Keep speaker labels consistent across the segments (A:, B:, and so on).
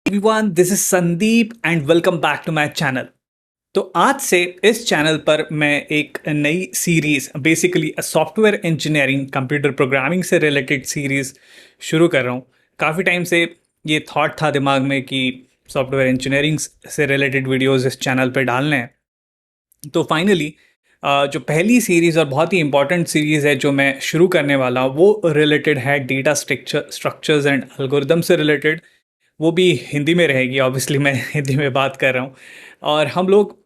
A: Everyone, this is Sandeep and welcome back to my channel. तो आज से इस चैनल पर मैं एक नई series basically software engineering computer programming से रिलेटेड सीरीज शुरू कर रहा हूँ। काफ़ी टाइम से ये थॉट था दिमाग में कि सॉफ्टवेयर इंजीनियरिंग से रिलेटेड वीडियोस इस चैनल पर डालने हैं। तो फाइनली जो पहली सीरीज़ और बहुत ही इंपॉर्टेंट सीरीज़ है जो मैं शुरू करने वाला हूँ वो रिलेटेड है डेटा स्ट्रक्चर्स एंड एल्गोरिदम से रिलेटेड। वो भी हिंदी में रहेगी, ऑब्वियसली मैं हिंदी में बात कर रहा हूँ। और हम लोग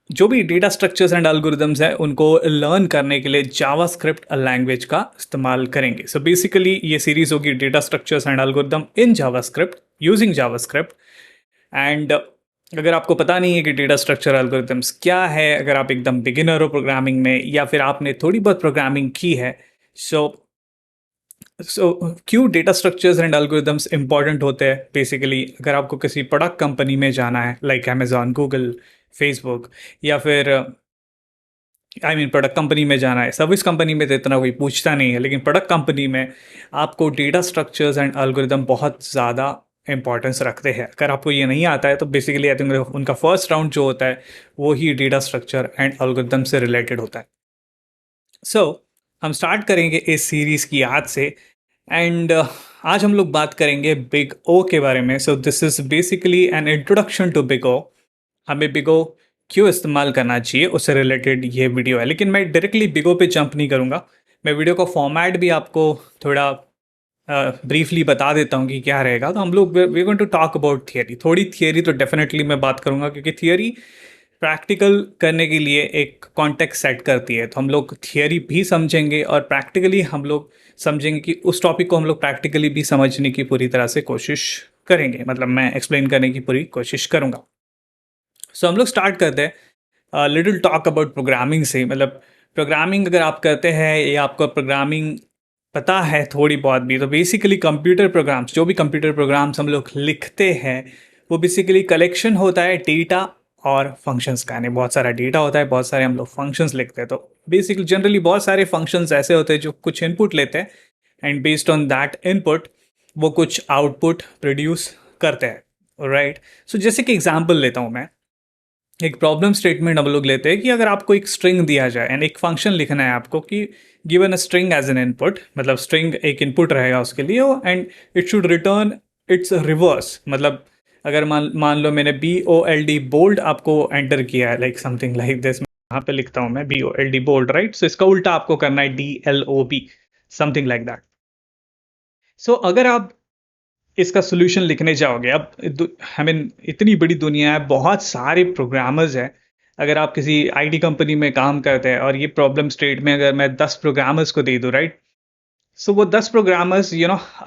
A: जो भी डेटा स्ट्रक्चर्स एंड एल्गोरिदम्स हैं उनको लर्न करने के लिए जावास्क्रिप्ट लैंग्वेज का इस्तेमाल करेंगे। सो बेसिकली ये सीरीज़ होगी data structures and algorithm in JavaScript using JavaScript. And अगर आपको पता नहीं है कि डेटा स्ट्रक्चर एल्गोरिदम्स क्या है, अगर आप एकदम बिगिनर हो प्रोग्रामिंग में या फिर आपने थोड़ी बहुत प्रोग्रामिंग की है, सो क्यों data structures and algorithms important होते हैं। बेसिकली अगर आपको किसी प्रोडक्ट कंपनी में जाना है लाइक अमेजॉन, गूगल, फेसबुक, या फिर प्रोडक्ट कंपनी में जाना है। सर्विस कंपनी में तो इतना कोई पूछता नहीं है, लेकिन प्रोडक्ट कंपनी में आपको डेटा स्ट्रक्चर्स एंड एल्गोरिदम बहुत ज़्यादा इंपॉर्टेंस रखते हैं। अगर आपको ये नहीं आता है तो बेसिकली आई थिंक उनका फर्स्ट राउंड जो होता है वो ही डेटा स्ट्रक्चर एंड एल्गोरिदम से रिलेटेड होता है। सो हम स्टार्ट करेंगे इस सीरीज़ की आज से। एंड आज हम लोग बात करेंगे बिग ओ के बारे में। So this is basically an introduction to big O. हमें बिग ओ क्यों इस्तेमाल करना चाहिए उससे रिलेटेड ये वीडियो है, लेकिन मैं डायरेक्टली बिग ओ पे जंप नहीं करूँगा। मैं वीडियो का फॉर्मेट भी आपको थोड़ा ब्रीफली बता देता हूँ कि क्या रहेगा। तो हम लोग we going to talk about theory. थोड़ी थियरी तो डेफिनेटली मैं बात करूँगा, क्योंकि थियरी प्रैक्टिकल करने के लिए एक कॉन्टेक्स्ट सेट करती है। तो हम लोग थियरी भी समझेंगे और प्रैक्टिकली हम लोग समझेंगे कि उस टॉपिक को हम लोग प्रैक्टिकली भी समझने की पूरी तरह से कोशिश करेंगे। मतलब मैं एक्सप्लेन करने की पूरी कोशिश करूँगा। सो हम लोग स्टार्ट करते हैं लिटिल टॉक अबाउट प्रोग्रामिंग से। मतलब प्रोग्रामिंग अगर आप करते हैं या आपको प्रोग्रामिंग पता है थोड़ी बहुत भी, तो बेसिकली कंप्यूटर प्रोग्राम्स, जो भी कंप्यूटर प्रोग्राम्स हम लोग लिखते हैं वो बेसिकली कलेक्शन होता है डेटा और फंक्शंस का। यानी बहुत सारा डेटा होता है, बहुत सारे हम लोग फंक्शंस लिखते हैं। तो बेसिकली जनरली बहुत सारे फंक्शंस ऐसे होते हैं जो कुछ इनपुट लेते हैं and based on that input वो कुछ आउटपुट प्रोड्यूस करते हैं, राइट। सो जैसे कि एग्जांपल लेता हूँ मैं, एक प्रॉब्लम स्टेटमेंट हम लोग लेते हैं कि अगर आपको एक स्ट्रिंग दिया जाए एंड एक फंक्शन लिखना है आपको कि given a string as an input, मतलब स्ट्रिंग एक इनपुट रहेगा उसके लिए and it should return its reverse. मतलब अगर मान लो मैंने BOLD बोल्ड आपको एंटर किया है, लाइक समथिंग लाइक दिस। यहाँ पे लिखता हूँ मैं BOLD बोल्ड, राइट। सो इसका उल्टा आपको करना है DLOB, समथिंग लाइक दैट। सो अगर आप इसका सोल्यूशन लिखने जाओगे, अब इतनी बड़ी दुनिया है, बहुत सारे प्रोग्रामर्स हैं। अगर आप किसी आईटी कंपनी में काम करते हैं और ये प्रॉब्लम स्टेट में अगर मैं 10 प्रोग्रामर्स को दे दूं, राइट। सो वो 10 प्रोग्रामर्स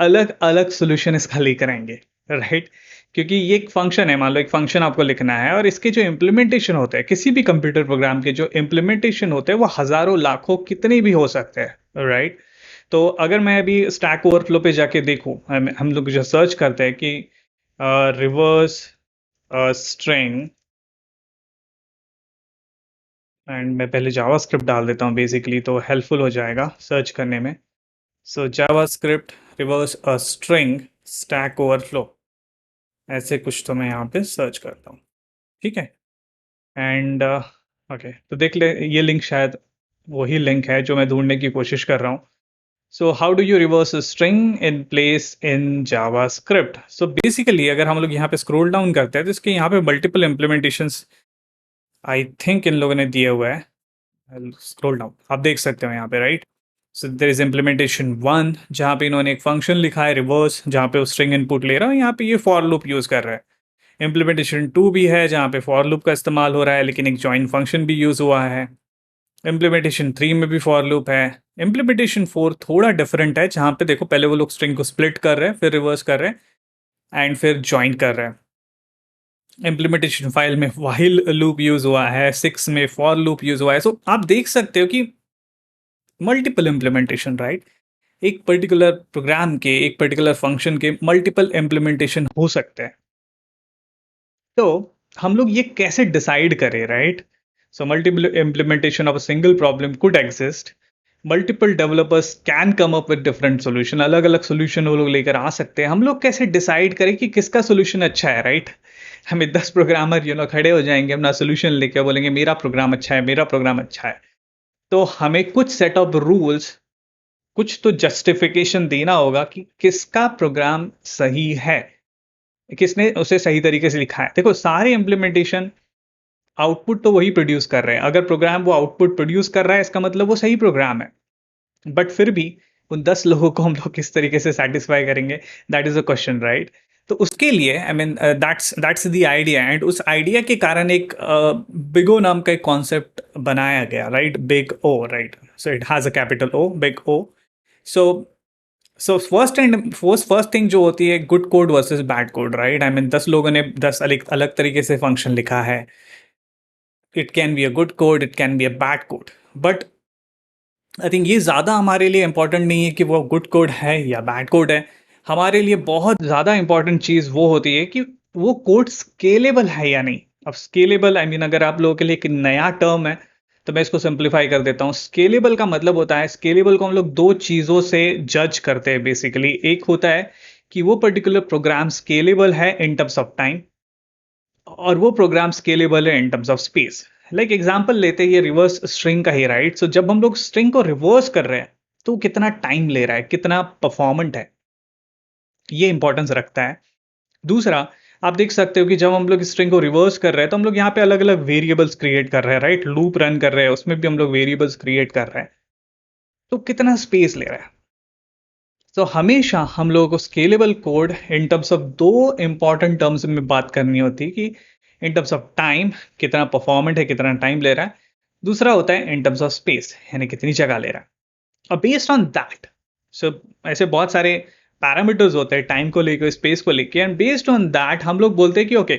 A: अलग अलग सोल्यूशन इसका लेकर आएंगे, राइट। क्योंकि ये एक फंक्शन है, मान लो एक फंक्शन आपको लिखना है और इसके जो इम्प्लीमेंटेशन होते हैं, किसी भी कंप्यूटर प्रोग्राम के जो इम्प्लीमेंटेशन होते हैं वो हज़ारों लाखों कितने भी हो सकते हैं, राइट। तो अगर मैं अभी स्टैक ओवरफ्लो पे जाके देखूं, हम लोग जो सर्च करते हैं कि रिवर्स स्ट्रिंग, एंड मैं पहले जावास्क्रिप्ट डाल देता हूं बेसिकली, तो हेल्पफुल हो जाएगा सर्च करने में। So JavaScript reverse string Stack Overflow, ऐसे कुछ तो मैं यहाँ पे सर्च करता हूँ, ठीक है। एंड ओके, तो देख ले, ये लिंक शायद वही लिंक है जो मैं ढूंढने की कोशिश कर रहा हूँ। So how do you reverse string in place in JavaScript. So basically अगर हम लोग यहाँ पे स्क्रॉल डाउन करते हैं तो इसके यहाँ पे multiple implementations I think in लोगों ने दिए हुए हैं। स्क्रॉल डाउन आप देख सकते हो यहाँ पे, right. So there is implementation 1 जहाँ पे इन्होंने एक फंक्शन लिखा है रिवर्स, जहाँ पे वो स्ट्रिंग इनपुट ले रहा है, यहाँ पे ये फॉर लूप यूज़ कर रहा है। इम्प्लीमेंटेशन 2 भी है जहाँ पे फॉर लूप का इस्तेमाल हो रहा है, लेकिन एक जॉइन फंक्शन भी यूज़ हुआ है। इम्प्लीमेंटेशन 3 में भी फॉर लूप है। इम्प्लीमेंटेशन 4 थोड़ा डिफरेंट है, जहाँ पे देखो पहले वो लोग स्ट्रिंग को स्प्लिट कर रहे हैं, फिर रिवर्स कर रहे हैं एंड फिर ज्वाइन कर रहे हैं। इम्प्लीमेंटेशन 5 में व्हाइल लूप यूज़ हुआ है, 6 में फॉर लूप यूज़ हुआ है। सो आप देख सकते हो कि मल्टीपल इम्प्लीमेंटेशन, राइट। एक पर्टिकुलर प्रोग्राम के, एक पर्टिकुलर फंक्शन के मल्टीपल इम्प्लीमेंटेशन हो सकते हैं। तो हम लोग ये कैसे डिसाइड करें, right. So multiple implementation of a single problem could exist, multiple developers can come up with different solution, अलग अलग सोल्यूशन वो लोग लेकर आ सकते हैं। हम लोग कैसे डिसाइड करें कि किसका सोल्यूशन अच्छा है, राइट? हमें 10 प्रोग्रामर खड़े हो जाएंगे अपना सोल्यूशन लेके, बोलेंगे मेरा प्रोग्राम अच्छा है, मेरा प्रोग्राम अच्छा है। तो हमें कुछ सेट ऑफ रूल्स, कुछ तो जस्टिफिकेशन देना होगा कि किसका प्रोग्राम सही है, किसने उसे सही तरीके से लिखा है। देखो, सारे इम्प्लीमेंटेशन आउटपुट तो वही प्रोड्यूस कर रहे हैं। अगर प्रोग्राम वो आउटपुट प्रोड्यूस कर रहा है, इसका मतलब वो सही प्रोग्राम है। बट फिर भी उन 10 लोगों को हम लोग किस तरीके से सेटिस्फाई करेंगे, that is a question, right? तो उसके लिए I mean that's the idea, and उस आइडिया के कारण एक बिगो नाम का एक कॉन्सेप्ट बनाया गया, right? Big O, right? So it has a capital O, big O. So first thing जो होती है, good code versus bad code, right? I mean 10 लोगों ने 10 अलग अलग तरीके से फंक्शन लिखा है। It can be a good code, it can be a bad code, but I think ये ज़्यादा हमारे लिए इंपॉर्टेंट नहीं है कि वो गुड कोड है या बैड कोड है। हमारे लिए बहुत ज़्यादा इंपॉर्टेंट चीज़ वो होती है कि वो कोड स्केलेबल है या नहीं। अब स्केलेबल, आई मीन अगर आप लोगों के लिए एक नया टर्म है तो मैं इसको सिंप्लीफाई कर देता हूँ। स्केलेबल का मतलब होता है, स्केलेबल को हम लोग दो चीज़ों से जज करते हैं बेसिकली। एक होता है कि वो पर्टिकुलर प्रोग्राम स्केलेबल है इन टर्म्स ऑफ टाइम, और वो प्रोग्राम स्केलेबल है in terms of space. Like example लेते हैं ये रिवर्स स्ट्रिंग का ही, राइट? सो जब हम लोग स्ट्रिंग को रिवर्स कर रहे हैं तो कितना टाइम ले रहा है, कितना परफॉर्मेंट है, ये इंपॉर्टेंस रखता है। दूसरा, आप देख सकते हो कि जब हम लोग स्ट्रिंग को रिवर्स कर रहे हैं तो हम लोग यहाँ पे अलग अलग वेरिएबल्स क्रिएट कर रहे हैं, राइट? लूप रन कर रहे हैं, उसमें भी हम लोग वेरिएबल्स क्रिएट कर रहे हैं, तो कितना स्पेस ले रहा है। तो हमेशा हम लोगों को scalable code in terms of दो इंपॉर्टेंट टर्म्स में बात करनी होती है कि इन टर्म्स ऑफ टाइम, कितना परफॉर्मेंट है, कितना टाइम ले रहा है। दूसरा होता है इन टर्म्स ऑफ स्पेस, यानी कितनी जगह ले रहा है। और बेस्ड ऑन दैट, सो ऐसे बहुत सारे पैरामीटर्स होते हैं टाइम को लेकर, स्पेस को लेकर, एंड बेस्ड ऑन दैट हम लोग बोलते हैं कि ओके,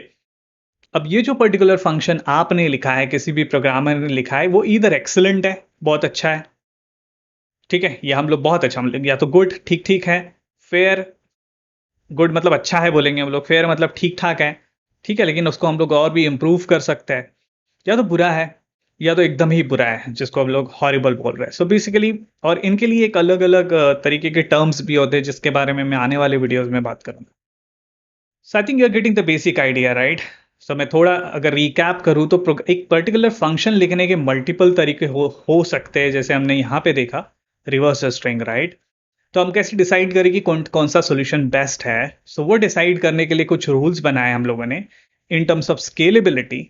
A: अब ये जो पर्टिकुलर फंक्शन आपने लिखा है, किसी भी प्रोग्रामर ने लिखा है, वो ईदर एक्सलेंट है, बहुत अच्छा है, ठीक है, या हम लोग बहुत अच्छा, हम लोग या तो गुड, ठीक ठीक है, फेयर, गुड मतलब अच्छा है बोलेंगे हम लोग, फेयर मतलब ठीक ठाक है, ठीक है, लेकिन उसको हम लोग और भी इम्प्रूव कर सकते हैं। या तो बुरा है, या तो एकदम ही बुरा है, जिसको हम लोग हॉरिबल बोल रहे हैं। सो बेसिकली, और इनके लिए एक अलग अलग तरीके के टर्म्स भी होते हैं, जिसके बारे में मैं आने वाले वीडियोस में बात करूंगा। So I think you are getting the basic idea, right? So मैं थोड़ा अगर रिकैप करूँ तो एक पर्टिकुलर फंक्शन लिखने के मल्टीपल तरीके हो सकते हैं, जैसे हमने यहाँ पे देखा रिवर्स स्ट्रिंग, राइट? तो हम कैसे डिसाइड करें कि कौन कौन सा सोल्यूशन बेस्ट है? सो वो डिसाइड करने के लिए कुछ रूल्स बनाए हम लोगों ने इन टर्म्स ऑफ स्केलेबिलिटी।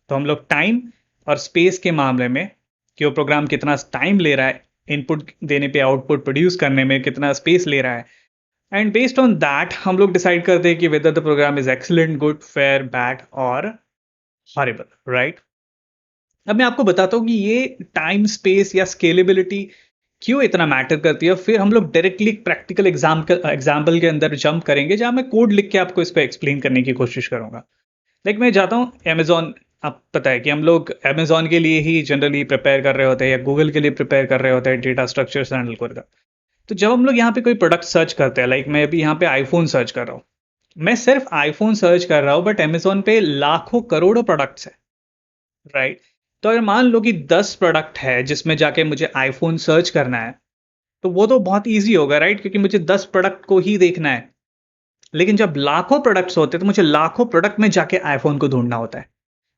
A: तो हम लोग टाइम और स्पेस के मामले में, कि वो प्रोग्राम कितना टाइम ले रहा है इनपुट देने पे, आउटपुट प्रोड्यूस करने में कितना स्पेस ले रहा है, एंड बेस्ड ऑन दैट हम लोग डिसाइड करते हैं कि whether the program is excellent, good, fair, bad और हॉरिबल, राइट? अब मैं आपको बताता हूँ कि ये टाइम, स्पेस या स्केलेबिलिटी क्यों इतना मैटर करती है। फिर हम लोग डायरेक्टली प्रैक्टिकल एग्जाम्पल के अंदर जंप करेंगे, जहां मैं कोड लिख के आपको इस पर एक्सप्लेन करने की कोशिश करूंगा। लाइक मैं जाता हूँ अमेजोन, आप पता है कि हम लोग अमेजोन के लिए ही जनरली प्रिपेयर कर रहे होते हैं, या गूगल के लिए प्रिपेयर कर रहे होते हैं डेटा स्ट्रक्चर्स एंड एल्गोरिथम। तो जब हम लोग यहाँ पे कोई प्रोडक्ट सर्च करते हैं, लाइक मैं अभी यहाँ पे आईफोन सर्च कर रहा हूँ, मैं सिर्फ आईफोन सर्च कर रहा हूँ, बट अमेजोन पे लाखों करोड़ों प्रोडक्ट्स है, राइट? तो अगर मान लो कि 10 प्रोडक्ट है जिसमें जाके मुझे आईफोन सर्च करना है, तो वो तो बहुत ईजी होगा, राइट? क्योंकि मुझे 10 प्रोडक्ट को ही देखना है। लेकिन जब लाखों प्रोडक्ट्स होते हैं तो मुझे लाखों प्रोडक्ट में जाके आईफोन को ढूंढना होता है।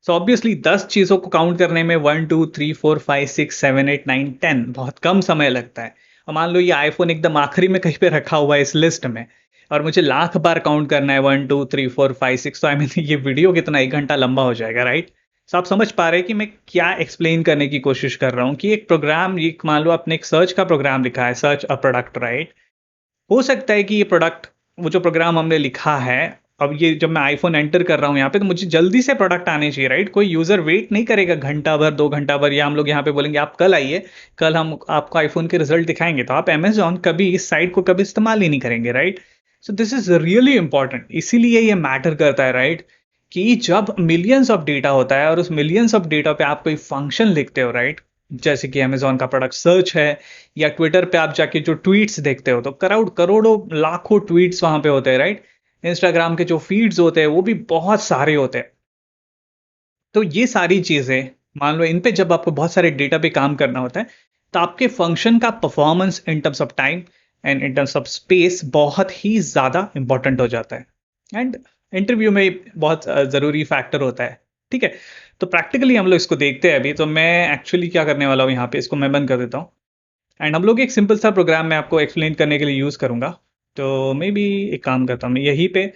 A: सो ऑब्वियसली 10 चीजों को काउंट करने में 1 2 3 4 5 6 7 8 9 10 बहुत कम समय लगता है। और मान लो ये आईफोन एकदम आखिरी में कहीं पे रखा हुआ है इस लिस्ट में, और मुझे लाख बार काउंट करना है 1 2 3 4 5 6, तो आई मीन ये वीडियो कितना 1 घंटा लंबा हो जाएगा, राइट? सो आप समझ पा रहे हैं कि मैं क्या एक्सप्लेन करने की कोशिश कर रहा हूँ, कि एक प्रोग्राम, ये मान लो आपने एक सर्च का प्रोग्राम लिखा है, सर्च अ प्रोडक्ट, राइट? हो सकता है कि ये प्रोडक्ट, वो जो प्रोग्राम हमने लिखा है, अब ये जब मैं आईफोन एंटर कर रहा हूँ यहाँ पे, तो मुझे जल्दी से प्रोडक्ट आने चाहिए, राइट? कोई यूजर वेट नहीं करेगा घंटा भर, 2 घंटा भर, या हम लोग यहाँ पे बोलेंगे आप कल आइए, कल हम आपको आईफोन के रिजल्ट दिखाएंगे, तो आप अमेजोन कभी इस साइट को कभी इस्तेमाल ही नहीं करेंगे, right? So this is really important, इसीलिए ये मैटर करता है, राइट? कि जब मिलियंस ऑफ डेटा होता है और उस मिलियंस ऑफ डेटा पे आप कोई फंक्शन लिखते हो, राइट? जैसे कि अमेजोन का प्रोडक्ट सर्च है, या ट्विटर पे आप जाके जो ट्वीट्स देखते हो, तो करोड़ों लाखों ट्वीट्स वहां पे होते हैं, राइट? इंस्टाग्राम के जो फीड्स होते हैं वो भी बहुत सारे होते हैं। तो ये सारी चीजें, मान लो इन पे जब आपको बहुत सारे डेटा पे काम करना होता है, तो आपके फंक्शन का performance in terms of time and in terms of space बहुत ही ज़्यादा इंपॉर्टेंट हो जाता है, एंड इंटरव्यू में बहुत ज़रूरी फैक्टर होता है। ठीक है, तो प्रैक्टिकली हम लोग इसको देखते हैं अभी। तो मैं एक्चुअली क्या करने वाला हूँ यहाँ पे, इसको मैं बंद कर देता हूँ एंड हम लोग एक सिंपल सा प्रोग्राम मैं आपको एक्सप्लेन करने के लिए यूज़ करूँगा। तो मे बी एक काम करता हूँ, मैं यहीं पे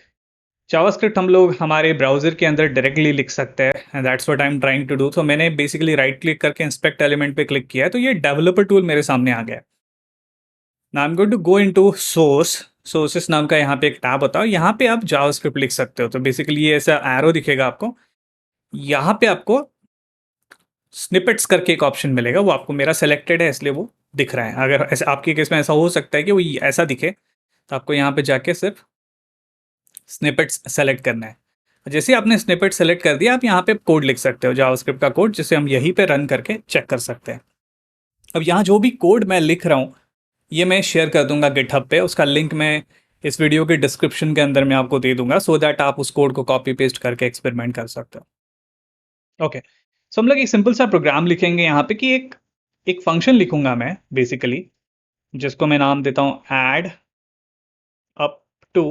A: जावास्क्रिप्ट हम लोग हमारे ब्राउजर के अंदर डायरेक्टली लिख सकते हैं, and that's what I am trying to do. तो मैंने बेसिकली राइट क्लिक करके इंस्पेक्ट एलिमेंट पे क्लिक किया है, तो ये डेवलपर टूल मेरे सामने आ गया। Now I am going to go into sources नाम का यहाँ पे एक टैब होता है, यहाँ पे आप जावास्क्रिप्ट लिख सकते हो। तो बेसिकली ये ऐसा एरो दिखेगा आपको, यहाँ पे आपको स्निपेट्स करके एक ऑप्शन मिलेगा, वो आपको मेरा सेलेक्टेड है इसलिए वो दिख रहा है। अगर ऐसे आपके केस में ऐसा हो सकता है कि वो ऐसा दिखे, तो आपको यहाँ पे जाके सिर्फ स्निपेट्स सेलेक्ट करना है। जैसे आपने स्निपेट सेलेक्ट कर दिया, आप यहाँ पे कोड लिख सकते हो, जावास्क्रिप्ट का कोड, जिसे हम यहीं पे रन करके चेक कर सकते हैं। अब यहाँ जो भी कोड मैं लिख रहा हूँ ये मैं शेयर कर दूंगा गिटहब पे, उसका लिंक मैं इस वीडियो के डिस्क्रिप्शन के अंदर मैं आपको दे दूंगा, सो दैट आप उस कोड को कॉपी पेस्ट करके एक्सपेरिमेंट कर सकते हो। ओके, सो हम लोग एक सिंपल सा प्रोग्राम लिखेंगे यहाँ पे कि एक एक फंक्शन लिखूंगा मैं बेसिकली, जिसको मैं नाम देता हूँ ऐड अप टू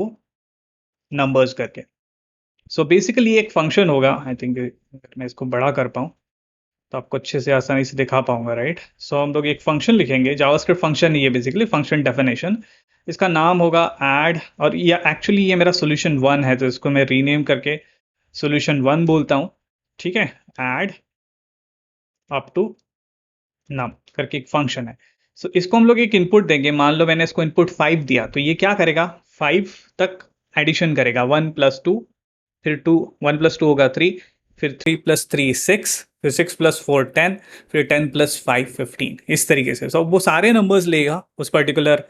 A: नंबर्स करके। सो बेसिकली एक फंक्शन होगा, आई थिंक अगर मैं इसको बड़ा कर पाऊँ तो आपको अच्छे से आसानी से दिखा पाऊंगा, राइट। सो हम लोग एक फंक्शन लिखेंगे, जावास्क्रिप्ट फंक्शन ही है बेसिकली, फंक्शन डेफिनेशन। इसका नाम होगा ऐड, और ये एक्चुअली ये मेरा सोल्यूशन वन है, तो इसको मैं रीनेम करके सोल्यूशन वन बोलता हूँ। ठीक है, ऐड अप टू नम करके एक फंक्शन है। सो इसको हम लोग एक इनपुट देंगे, मान लो मैंने इसको इनपुट 5 दिया, तो ये क्या करेगा, 5 तक एडिशन करेगा, 1 + 2, फिर 2, 1 + 2 होगा 3, फिर 3 + 3 6, फिर 6 + 4 10, फिर 10 + 5 15, इस तरीके से। सो वो सारे नंबर्स लेगा उस पर्टिकुलर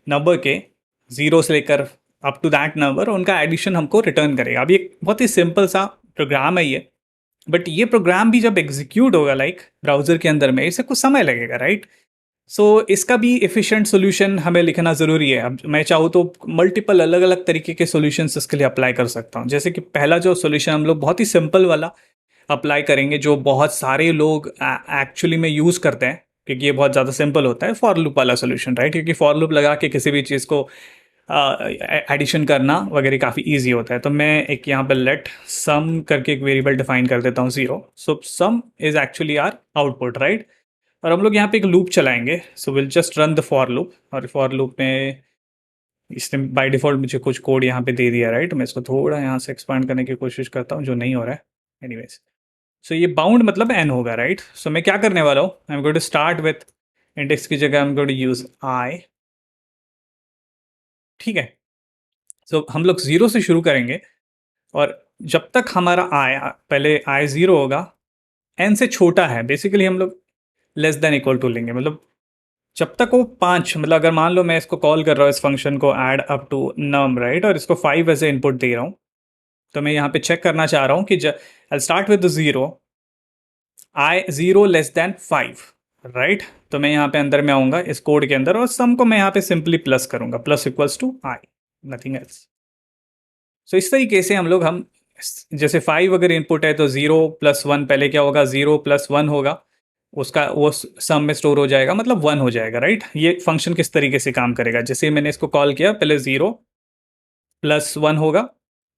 A: नंबर के, जीरो से लेकर अप टू दैट नंबर, उनका एडिशन हमको रिटर्न करेगा। अभी एक बहुत ही सिंपल सा प्रोग्राम है ये, बट ये प्रोग्राम भी जब एग्जीक्यूट होगा लाइक ब्राउजर के अंदर में, इसे कुछ समय लगेगा, राइट। सो इसका भी एफिशिएंट सॉल्यूशन हमें लिखना ज़रूरी है। अब मैं चाहूँ तो मल्टीपल अलग अलग तरीके के सॉल्यूशंस इसके लिए अप्लाई कर सकता हूँ। जैसे कि पहला जो सॉल्यूशन हम लोग बहुत ही सिंपल वाला अप्लाई करेंगे, जो बहुत सारे लोग एक्चुअली में यूज़ करते हैं, क्योंकि ये बहुत ज़्यादा सिंपल होता है, फॉर लूप वाला सॉल्यूशन, राइट। क्योंकि फॉर लूप लगा के किसी भी चीज़ को एडिशन करना वगैरह काफ़ी ईजी होता है। तो मैं एक यहाँ पर लेट सम करके एक वेरिएबल डिफाइन कर देता हूँ, 0। So sum is actually our output, right. और हम लोग यहाँ पे एक लूप चलाएंगे, so will just run the for loop. और फॉर लूप में इसने बाय डिफ़ॉल्ट मुझे कुछ कोड यहाँ पे दे दिया, राइट। मैं इसको थोड़ा यहाँ से एक्सपांड करने की कोशिश करता हूँ, जो नहीं हो रहा है। एनीवेज, सो ये बाउंड मतलब एन होगा, राइट। सो मैं क्या करने वाला हूँ, I am going to start with index की जगह I am going to use I. ठीक है, सो हम लोग 0 से शुरू करेंगे, और जब तक हमारा आई, पहले आई 0 होगा, एन से छोटा है, बेसिकली हम लोग लेस देन इक्वल टू लेंगे। मतलब जब तक वो 5, मतलब अगर मान लो मैं इसको कॉल कर रहा हूँ इस फंक्शन को add up to num, right, और इसको 5 ऐसे इनपुट दे रहा हूँ, तो मैं यहाँ पे चेक करना चाह रहा हूँ कि I start with 0, I 0 less than 5, right. तो मैं यहाँ पे अंदर में आऊँगा इस कोड के अंदर, और सम को मैं यहाँ पे सिंपली प्लस करूँगा, plus equals to i, nothing else. So इस तरीके से हम जैसे 5 अगर इनपुट है तो 0 + 1, पहले क्या होगा, 0 + 1 होगा, उसका वो सम में स्टोर हो जाएगा, मतलब 1 हो जाएगा, राइट। ये फंक्शन किस तरीके से काम करेगा, जैसे मैंने इसको कॉल किया, पहले 0 + 1 होगा,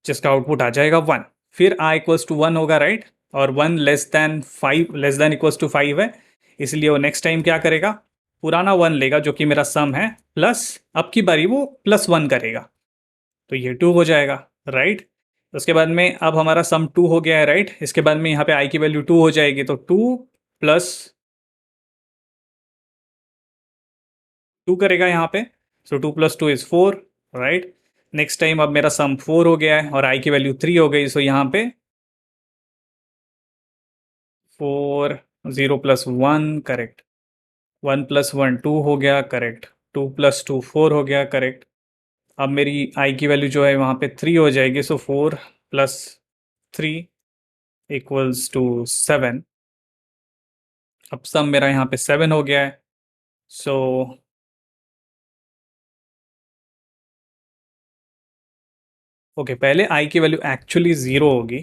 A: जिसका आउटपुट आ जाएगा 1, फिर i = 1 होगा, राइट। और 1 less than 5, less than equals to 5 है, इसलिए वो नेक्स्ट टाइम क्या करेगा, पुराना 1 लेगा जो कि मेरा सम है, प्लस अब की बारी वो +1 करेगा, तो ये 2 हो जाएगा, राइट। उसके बाद में अब हमारा सम 2 हो गया है, राइट। इसके बाद में यहाँ पे आई की वैल्यू 2 हो जाएगी, तो 2 + 2 करेगा यहाँ पे, सो 2 + 2 इज 4, राइट। नेक्स्ट टाइम अब मेरा सम 4 हो गया है और आई की वैल्यू 3 हो गई, सो यहाँ पे 4, 0 + 1 करेक्ट, 1 + 1 2 हो गया, करेक्ट, 2 + 2 4 हो गया, करेक्ट। अब मेरी आई की वैल्यू जो है वहाँ पे 3 हो जाएगी, सो 4 + 3 = 7। अब सम मेरा यहाँ पे 7 हो गया है, सो ओके, पहले आई की वैल्यू एक्चुअली 0 होगी,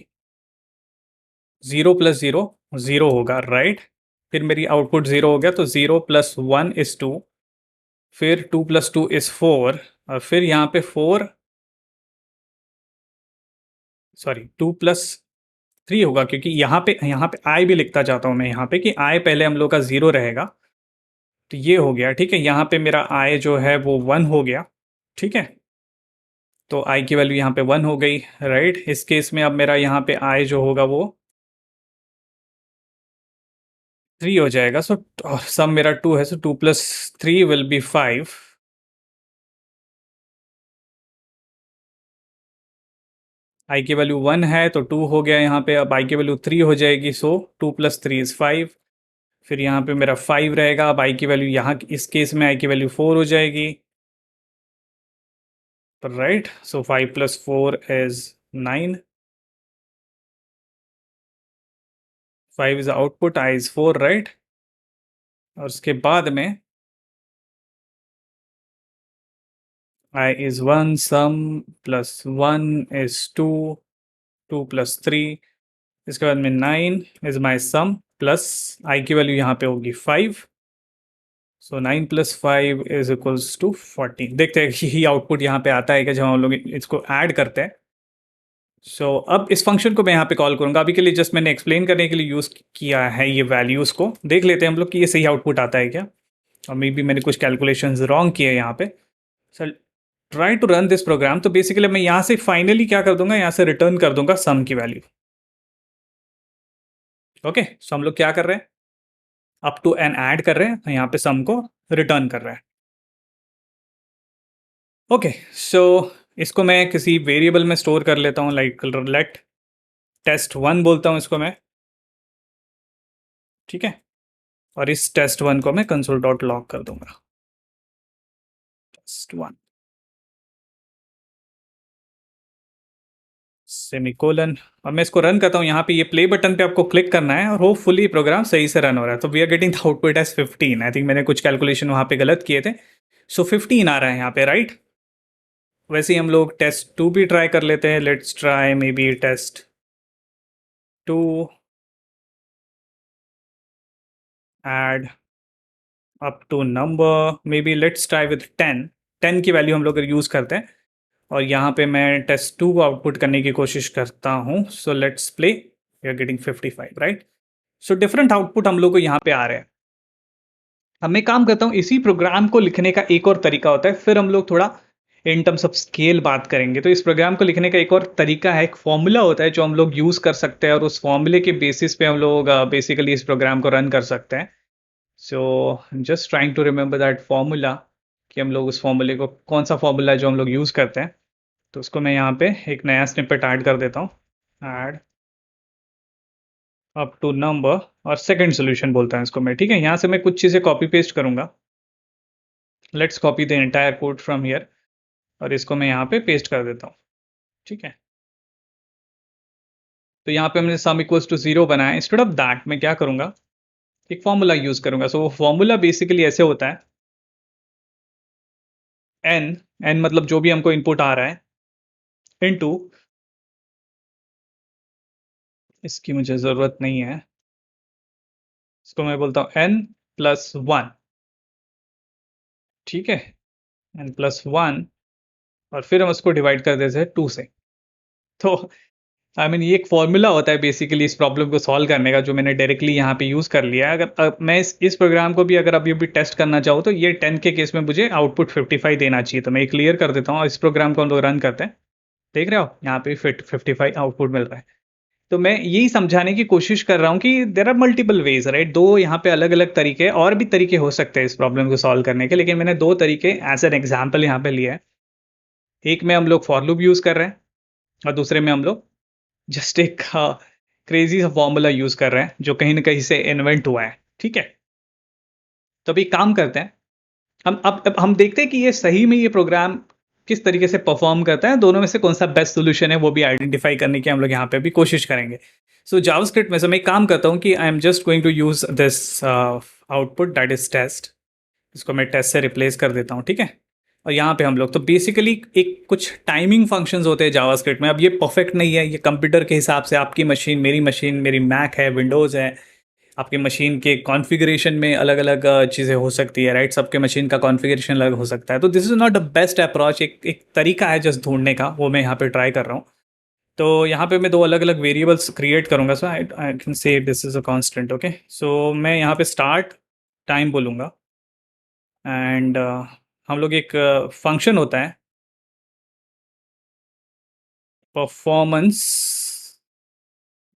A: 0 + 0 0 होगा, राइट। फिर मेरी आउटपुट 0 हो गया, तो 0 + 1 = 2, फिर 2 + 2 = 4, और फिर यहाँ पे 4, सॉरी 2 + 3 होगा, क्योंकि यहाँ पे आई भी लिखता जाता हूँ मैं यहाँ पे कि आई पहले हम लोग का 0 रहेगा। तो ये हो गया, ठीक है। यहाँ पे मेरा आई जो है वो 1 हो गया, ठीक है। तो आई की वैल्यू यहाँ पे 1 हो गई, राइट। इस केस में अब मेरा यहाँ पे आई जो होगा वो 3 हो जाएगा। सो सम मेरा 2 है, सो 2 + 3 विल बी 5। आई की वैल्यू 1 है तो 2 हो गया यहाँ पे। अब आई की वैल्यू 3 हो जाएगी, सो 2 + 3 = 5। फिर यहाँ पे मेरा 5 रहेगा। अब आई की वैल्यू यहाँ इस केस में आई की वैल्यू 4 हो जाएगी, right. So 5 + 4 = 9। 5 is output, I is 4, right. और उसके बाद में I is 1, sum plus 1 is 2, 2 + 3, इसके बाद में 9 is my sum, plus I की वैल्यू यहाँ पे होगी 5, सो 9 + 5 = 14। देखते हैं कि यही आउटपुट यहाँ पे आता है कि जब हम लोग इसको ऐड करते हैं। सो अब इस फंक्शन को मैं यहाँ पे कॉल करूँगा। अभी के लिए जस्ट मैंने एक्सप्लेन करने के लिए यूज़ किया है ये वैल्यूज़ को। देख लेते हैं हम लोग कि ये सही आउटपुट आता है क्या, और मे बी मैंने कुछ कैलकुलेशंस रॉन्ग किए यहाँ पे। Sir try to run this program. तो बेसिकली मैं यहाँ से फाइनली क्या कर दूंगा, यहाँ से रिटर्न कर दूंगा सम की वैल्यू। ओके, सो हम लोग क्या कर रहे हैं, अप टू एन ऐड कर रहे हैं, यहाँ पे सम को रिटर्न कर रहे हैं। ओके, सो इसको मैं किसी वेरिएबल में स्टोर कर लेता हूँ, लाइक लेट test1 बोलता हूँ इसको मैं, ठीक है। और इस test1 को मैं console.log कर दूंगा, test1 सेमीकोलन। और मैं इसको रन करता हूँ। यहाँ पे ये प्ले बटन पे आपको क्लिक करना है और होपफुली प्रोग्राम सही से रन हो रहा है। तो we are getting the output as 15। I think मैंने कुछ कैलकुलेशन वहाँ पे गलत किए थे, सो 15 आ रहा है यहाँ पे, राइट। वैसे ही हम लोग test2 भी ट्राई कर लेते हैं। Let's try maybe test2 add up to number, maybe let's try with 10 की वैल्यू हम लोग यूज़ करते हैं। और यहाँ पे मैं test2 को आउटपुट करने की कोशिश करता हूँ। So let's play, we are getting 55, right. So different output हम लोग को यहाँ पे आ रहे हैं। अब मैं काम करता हूँ, इसी प्रोग्राम को लिखने का एक और तरीका होता है, फिर हम लोग थोड़ा इन टर्म्स ऑफ स्केल बात करेंगे। तो इस प्रोग्राम को लिखने का एक और तरीका है, एक फॉर्मूला होता है जो हम लोग यूज़ कर सकते हैं, और उस फॉर्मूले के बेसिस पे हम लोग बेसिकली इस प्रोग्राम को रन कर सकते हैं। So just trying to remember that formula, कि हम लोग उस फॉर्मूले को, कौन सा फॉर्मूला है जो हम लोग यूज़ करते हैं। तो उसको मैं यहाँ पे एक नया स्निपेट ऐड कर देता हूँ, ऐड अप टू नंबर, और सेकंड सोल्यूशन बोलता है इसको मैं, ठीक है। यहाँ से मैं कुछ चीज़ें कॉपी पेस्ट करूँगा। Let's copy the entire code from here, और इसको मैं यहाँ पे पेस्ट कर देता हूँ, ठीक है। तो यहाँ पे हमने सम इक्वल्स टू 0 बनाया। इंस्टेड ऑफ दैट मैं क्या करूँगा, एक फॉर्मूला यूज़ करूँगा। सो वो फॉर्मूला बेसिकली ऐसे होता है, एन मतलब जो भी हमको इनपुट आ रहा है, इनटू, इसकी मुझे ज़रूरत नहीं है, इसको मैं बोलता हूँ n+1, ठीक है, n+1, और फिर हम उसको डिवाइड कर देते हैं 2 से। तो आई मीन ये एक फॉर्मूला होता है बेसिकली इस प्रॉब्लम को सॉल्व करने का, जो मैंने डायरेक्टली यहाँ पे यूज़ कर लिया है। अगर मैं इस प्रोग्राम को भी अगर अभी भी टेस्ट करना चाहूँ, तो ये 10 के केस में मुझे आउटपुट 55 देना चाहिए। तो मैं ये क्लियर कर देता हूँ, इस प्रोग्राम को हम लोग रन करते हैं। देख रहे हो यहाँ पे 55 आउटपुट मिल रहा है। तो मैं यही समझाने की कोशिश कर रहा हूँ कि there are multiple ways, right. दो यहाँ पे अलग अलग तरीके, और भी तरीके हो सकते हैं इस प्रॉब्लम को सॉल्व करने के, लेकिन मैंने दो तरीके एज एन एग्जाम्पल यहाँ पे लिया है। एक में हम लोग फॉर लूप यूज़ कर रहे हैं, और दूसरे में हम लोग जस्ट एक क्रेजी सा फॉर्मूला यूज़ कर रहे हैं जो कहीं ना कहीं से इन्वेंट हुआ है, ठीक है। तो अभी काम करते हैं हम। अब हम देखते हैं कि ये सही में ये प्रोग्राम किस तरीके से परफॉर्म करता है। दोनों में से कौन सा बेस्ट सोल्यूशन है वो भी आइडेंटिफाई करने की हम लोग यहाँ पे भी कोशिश करेंगे। सो जावास्क्रिप्ट में से मैं एक काम करता हूँ कि I am just going to use this output that is test. इसको मैं टेस्ट से रिप्लेस कर देता हूँ, ठीक है। और यहाँ पे हम लोग तो बेसिकली एक कुछ टाइमिंग फंक्शंस होते हैं जावास्क्रिप्ट में। अब ये परफेक्ट नहीं है, ये कंप्यूटर के हिसाब से, आपकी मशीन, मेरी मैक है, विंडोज़ है, आपके मशीन के कॉन्फ़िगरेशन में अलग-अलग चीज़ें हो सकती है, राइट? सबके मशीन का कॉन्फ़िगरेशन अलग हो सकता है। तो this is not the best approach, एक एक तरीका है जस्ट ढूँढने का, वो मैं यहाँ पे ट्राई कर रहा हूँ। तो यहाँ पे मैं 2 अलग-अलग वेरिएबल्स क्रिएट करूँगा, so I I can say this is a constant, okay? So मैं यहाँ पे स्टार्ट टाइम बोलूँगा एंड हम लोग एक फंक्शन होता है परफॉर्मेंस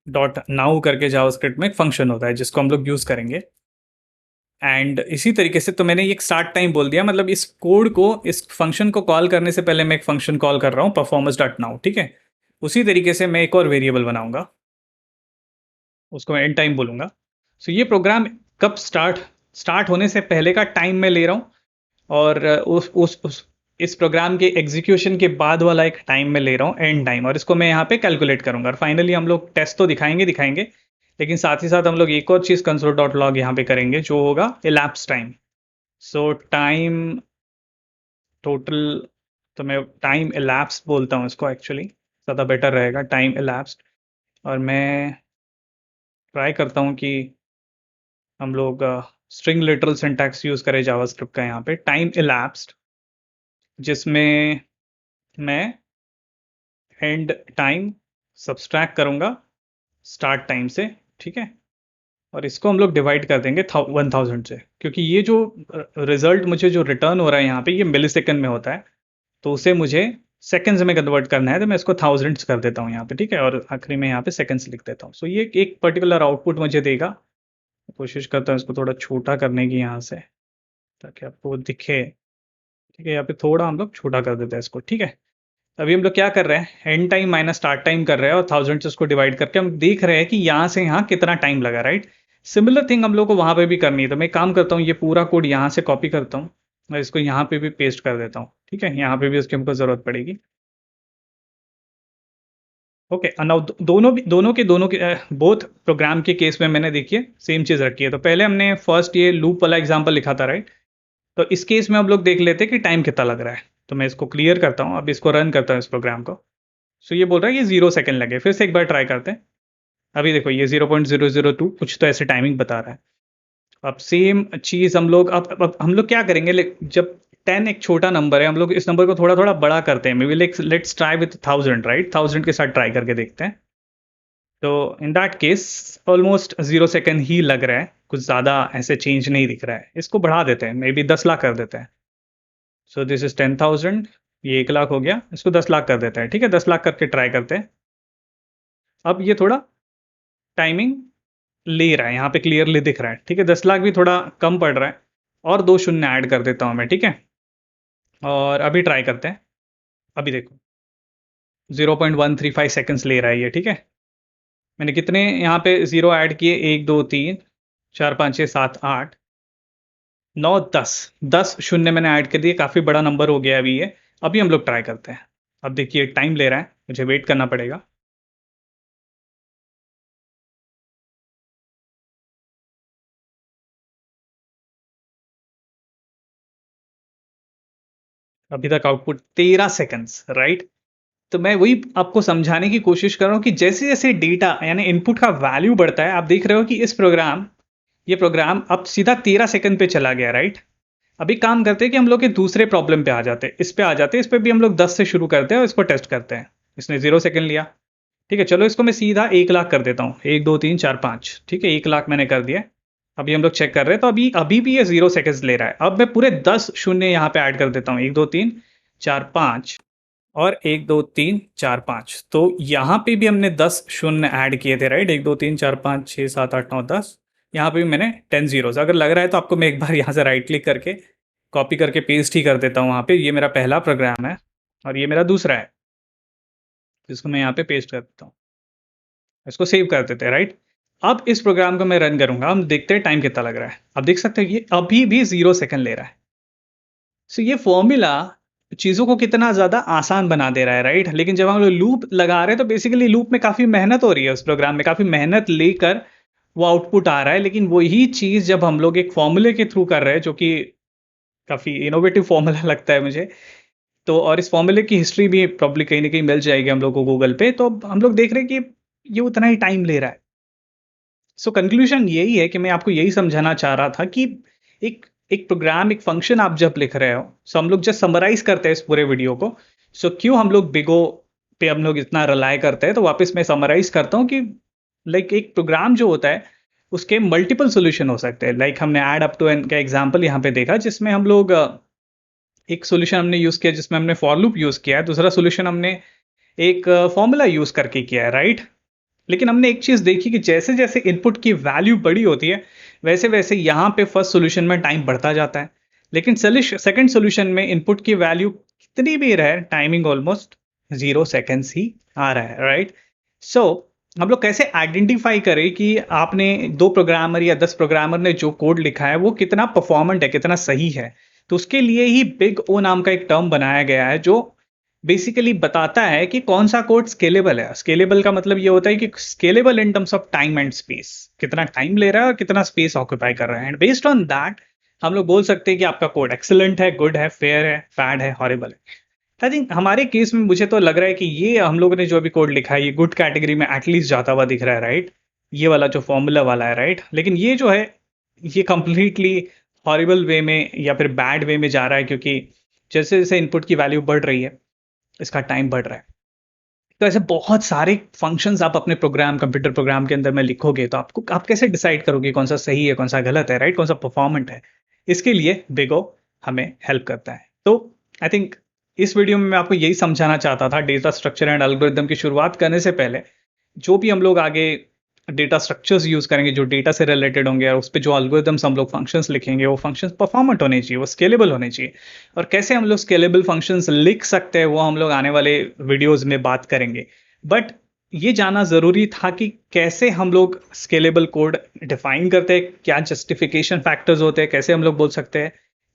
A: डॉट नाउ करके जावास्क्रिप्ट में एक फंक्शन होता है जिसको हम लोग यूज़ करेंगे। एंड इसी तरीके से तो मैंने ये एक स्टार्ट टाइम बोल दिया, मतलब इस कोड को, इस फंक्शन को कॉल करने से पहले मैं एक फंक्शन कॉल कर रहा हूँ परफॉर्मेंस डॉट नाउ, ठीक है? उसी तरीके से मैं एक और वेरिएबल बनाऊंगा, उसको मैं एंड टाइम बोलूंगा। सो ये प्रोग्राम कब स्टार्ट होने से पहले का टाइम मैं ले रहा हूँ, और उस इस प्रोग्राम के एग्जीक्यूशन के बाद वाला एक टाइम मैं ले रहा हूँ एंड टाइम, और इसको मैं यहाँ पे कैलकुलेट करूंगा। और फाइनली हम लोग टेस्ट तो दिखाएंगे, लेकिन साथ ही साथ हम लोग एक और चीज़ कंसोल डॉट लॉग यहाँ पे करेंगे जो होगा elapsed टाइम। सो टाइम टोटल, तो मैं टाइम elapsed बोलता हूँ इसको, एक्चुअली ज़्यादा बेटर रहेगा टाइम elapsed। और मैं ट्राई करता हूँ कि हम लोग स्ट्रिंग लिटरल सिंटैक्स यूज़ करें जावास्क्रिप्ट का यहाँ पे, टाइम elapsed, जिसमें मैं एंड टाइम सब्सट्रैक्ट करूँगा स्टार्ट टाइम से, ठीक है? और इसको हम लोग डिवाइड कर देंगे 1000 से, क्योंकि ये जो रिजल्ट मुझे जो रिटर्न हो रहा है यहाँ पे, ये मिली सेकेंड में होता है, तो उसे मुझे सेकंड्स में कन्वर्ट करना है, तो मैं इसको थाउजेंड्स कर देता हूँ यहाँ पे, ठीक है? और आखिरी में यहाँ पे सेकंड्स लिख देता हूँ। सो ये एक पर्टिकुलर आउटपुट मुझे देगा। कोशिश करता हूँ इसको थोड़ा छोटा करने की यहाँ से, ताकि आपको दिखे, ठीक है? यहाँ पे थोड़ा हम लोग छोटा कर देते हैं इसको, ठीक है? अभी हम लोग क्या कर रहे हैं, and time minus start time कर रहे हैं, और थाउजेंड से उसको डिवाइड करके हम देख रहे हैं कि यहाँ से यहाँ कितना टाइम लगा, राइट? सिमिलर थिंग हम लोग को वहाँ पे भी करनी है, तो मैं काम करता हूँ, ये पूरा कोड यहाँ से कॉपी करता हूँ और इसको यहाँ पे भी पेस्ट कर देता हूँ, ठीक है? यहाँ पे भी उसकी हमको ज़रूरत पड़ेगी। ओके, नाउ दोनों के बोथ प्रोग्राम के केस में मैंने, देखिए, सेम चीज़ रखी है। तो पहले हमने फर्स्ट ये लूप वाला एग्जांपल लिखा था, राइट? तो इस केस में हम लोग देख लेते हैं कि टाइम कितना लग रहा है। तो मैं इसको क्लियर करता हूँ, अब इसको रन करता हूँ इस प्रोग्राम को। सो ये बोल रहा है कि 0 सेकंड लगे। फिर से एक बार ट्राई करते हैं। अभी देखो ये 0.002 कुछ तो ऐसे टाइमिंग बता रहा है। अब सेम चीज़ हम लोग, अब हम लोग क्या करेंगे, जब 10 एक छोटा नंबर है, हम लोग इस नंबर को थोड़ा थोड़ा बड़ा करते हैं। Maybe let's try with 1000, right? 1000 के साथ ट्राई करके देखते हैं। तो in that case almost 0 second ही लग रहा है, कुछ ज़्यादा ऐसे चेंज नहीं दिख रहा है। इसको बढ़ा देते हैं, मे बी 10 लाख कर देते हैं। सो दिस इज 10,000, ये 1 लाख हो गया, इसको 10 लाख कर देते हैं, ठीक है? 10 लाख करके ट्राई करते हैं। अब ये थोड़ा टाइमिंग ले रहा है, यहाँ पे क्लियरली दिख रहा है, ठीक है? 10 लाख भी थोड़ा कम पड़ रहा है, और 2 शून्य ऐड कर देता हूँ मैं, ठीक है? और अभी ट्राई करते हैं। अभी देखो 0.135 सेकंड्स ले रहा है ये, ठीक है? मैंने कितने यहाँ पे ज़ीरो ऐड किए, 1 2 3 4 5 6 7 8 9 10, 10 शून्य मैंने ऐड कर दिए, काफ़ी बड़ा नंबर हो गया अभी ये। अभी हम लोग ट्राई करते हैं। अब देखिए टाइम ले रहा है, मुझे वेट करना पड़ेगा। अभी तक आउटपुट 13 सेकंड्स, राइट? तो मैं वही आपको समझाने की कोशिश कर रहा हूँ कि जैसे जैसे डेटा यानी इनपुट का वैल्यू बढ़ता है, आप देख रहे हो कि ये प्रोग्राम अब सीधा 13 सेकंड पे चला गया, राइट? अभी काम करते हैं कि हम लोग के दूसरे प्रॉब्लम पे आ जाते हैं, इस पे आ जाते हैं। इस पे भी हम लोग 10 से शुरू करते हैं और इसको टेस्ट करते हैं। इसने 0 सेकंड लिया, ठीक है? चलो इसको मैं सीधा 1 लाख कर देता हूँ। 1 2 3 4 5, ठीक है? 1 लाख मैंने कर दिया। अभी हम लोग चेक कर रहे हैं, तो अभी अभी भी ये 0 सेकंड ले रहा है। अब मैं पूरे 10 शून्य यहाँ पे ऐड कर देता हूँ, 1 2 3 4 5 और 1 2 3 4 5। तो यहाँ पे भी हमने 10 शून्य ऐड किए थे, राइट? 1 2 3 4 5 6 7 8 9 10। यहाँ पे भी मैंने 10 जीरोस। अगर लग रहा है तो आपको मैं एक बार यहाँ से राइट क्लिक करके कॉपी करके पेस्ट ही कर देता हूँ वहाँ पे। ये मेरा पहला प्रोग्राम है और ये मेरा दूसरा है, जिसको मैं यहाँ पे पेस्ट कर देता हूँ। इसको सेव कर देते हैं, राइट? अब इस प्रोग्राम को मैं रन करूंगा, हम देखते हैं टाइम कितना लग रहा है। अब देख सकते हैं ये अभी भी 0 सेकंड ले रहा है। सो ये फॉर्मूला चीज़ों को कितना ज़्यादा आसान बना दे रहा है, राइट? लेकिन जब हम लोग लूप लगा रहे हैं, तो बेसिकली लूप में काफ़ी मेहनत हो रही है, उस प्रोग्राम में काफ़ी मेहनत लेकर वो आउटपुट आ रहा है। लेकिन वही चीज़ जब हम लोग एक फॉर्मूले के थ्रू कर रहे हैं, जो कि काफ़ी इनोवेटिव फॉर्मूला लगता है मुझे, तो और इस फॉर्मूले की हिस्ट्री भी प्रॉब्ली कहीं ना कहीं मिल जाएगी हम लोग को गूगल पे, तो हम लोग देख रहे हैं कि ये उतना ही टाइम ले रहा है। सो कंक्लूजन यही है कि मैं आपको यही समझाना चाह रहा था कि एक एक प्रोग्राम, एक फंक्शन आप जब लिख रहे हो, सो हम लोग जस्ट समराइज करते हैं इस पूरे वीडियो को। सो क्यों हम लोग बिगो पे हम लोग इतना रिलाय करते हैं, तो वापस मैं समराइज करता हूँ कि लाइक एक प्रोग्राम जो होता है उसके मल्टीपल सोल्यूशन हो सकते हैं। लाइक हमने ऐड अप टू एन का एग्जाम्पल यहाँ पे देखा, जिसमें हम लोग एक सोल्यूशन हमने यूज किया जिसमें हमने फॉर लूप यूज किया है, दूसरा सोल्यूशन हमने एक फॉर्मूला यूज करके किया है, राइट। लेकिन हमने एक चीज देखी कि जैसे जैसे इनपुट की वैल्यू बड़ी होती है, वैसे वैसे यहाँ पे फर्स्ट सोल्यूशन में टाइम बढ़ता जाता है। लेकिन सेकंड सोल्यूशन में इनपुट की वैल्यू कितनी भी रहे, टाइमिंग ऑलमोस्ट 0 सेकेंड्स ही आ रहा है, राइट। सो हम लोग कैसे आइडेंटिफाई करें कि आपने 2 प्रोग्रामर या 10 प्रोग्रामर ने जो कोड लिखा है वो कितना परफॉर्मेंट है, कितना सही है। तो उसके लिए ही बिग ओ नाम का एक टर्म बनाया गया है जो बेसिकली बताता है कि कौन सा कोड स्केलेबल है। स्केलेबल का मतलब ये होता है कि scalable in terms of time and space, कितना टाइम ले रहा है और कितना स्पेस ऑक्यूपाई कर रहा है। एंड बेस्ड ऑन दैट हम लोग बोल सकते हैं कि आपका कोड एक्सेलेंट है, गुड है, फेयर है, बैड है, हॉरिबल है। आई थिंक हमारे केस में मुझे तो लग रहा है कि ये हम लोगों ने जो अभी कोड लिखा है ये गुड कैटेगरी में एटलीस्ट जाता हुआ दिख रहा है, राइट। ये वाला जो फॉर्मूला वाला है, राइट। लेकिन ये जो है ये कंप्लीटली हॉरिबल वे में या फिर बैड वे में जा रहा है, क्योंकि जैसे जैसे इनपुट की वैल्यू बढ़ रही है इसका टाइम बढ़ रहा है। तो ऐसे बहुत सारे फंक्शंस आप अपने प्रोग्राम, कंप्यूटर प्रोग्राम के अंदर में लिखोगे तो आपको आप कैसे डिसाइड करोगे कौन सा सही है, कौन सा गलत है, राइट, कौन सा परफॉर्मेंट है। इसके लिए बिगो हमें हेल्प करता है। तो आई थिंक इस वीडियो में मैं आपको यही समझाना चाहता था, डेटा स्ट्रक्चर एंड एल्गोरिथम की शुरुआत करने से पहले जो भी हम लोग आगे डेटा स्ट्रक्चर्स यूज करेंगे जो डेटा से रिलेटेड होंगे, और उस पर जो एल्गोरिथम्स हम लोग फंक्शंस लिखेंगे वो फंक्शंस परफॉर्मेंट होने चाहिए, वो स्केलेबल होने चाहिए। और कैसे हम लोग स्केलेबल फंक्शंस लिख सकते हैं वो हम लोग आने वाले वीडियोस में बात करेंगे। बट ये जानना जरूरी था कि कैसे हम लोग स्केलेबल कोड डिफाइन करते हैं, क्या जस्टिफिकेशन फैक्टर्स होते हैं, कैसे हम लोग बोल सकते हैं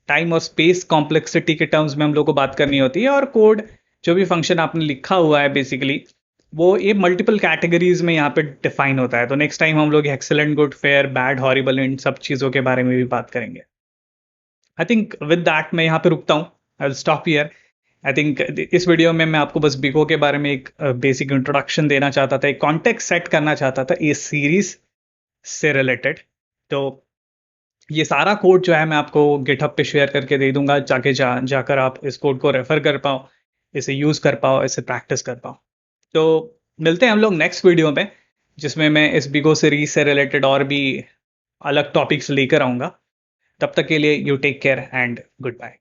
A: टाइम और स्पेस कॉम्प्लेक्सिटी के टर्म्स में हम लोग को बात करनी होती है। और कोड जो भी फंक्शन आपने लिखा हुआ है बेसिकली वो ये मल्टीपल कैटेगरीज में यहाँ पे डिफाइन होता है। तो नेक्स्ट टाइम हम लोग excellent, good, fair, bad, horrible इन सब चीज़ों के बारे में भी बात करेंगे। आई थिंक विद दैट मैं यहाँ पे रुकता हूँ, I will stop here. I think इस वीडियो में मैं आपको बस बिगो के बारे में एक बेसिक इंट्रोडक्शन देना चाहता था, एक कॉन्टेक्स्ट सेट करना चाहता था इस सीरीज से रिलेटेड। तो ये सारा कोड जो है मैं आपको गिटहब पे शेयर करके दे दूंगा, जाकर आप इस कोड को रेफर कर पाओ, इसे यूज कर पाओ, इसे प्रैक्टिस कर पाओ। तो मिलते हैं हम लोग नेक्स्ट वीडियो में, जिसमें मैं इस बिगो सीरीज से रिलेटेड और भी अलग टॉपिक्स लेकर आऊंगा। तब तक के लिए you take care and good bye.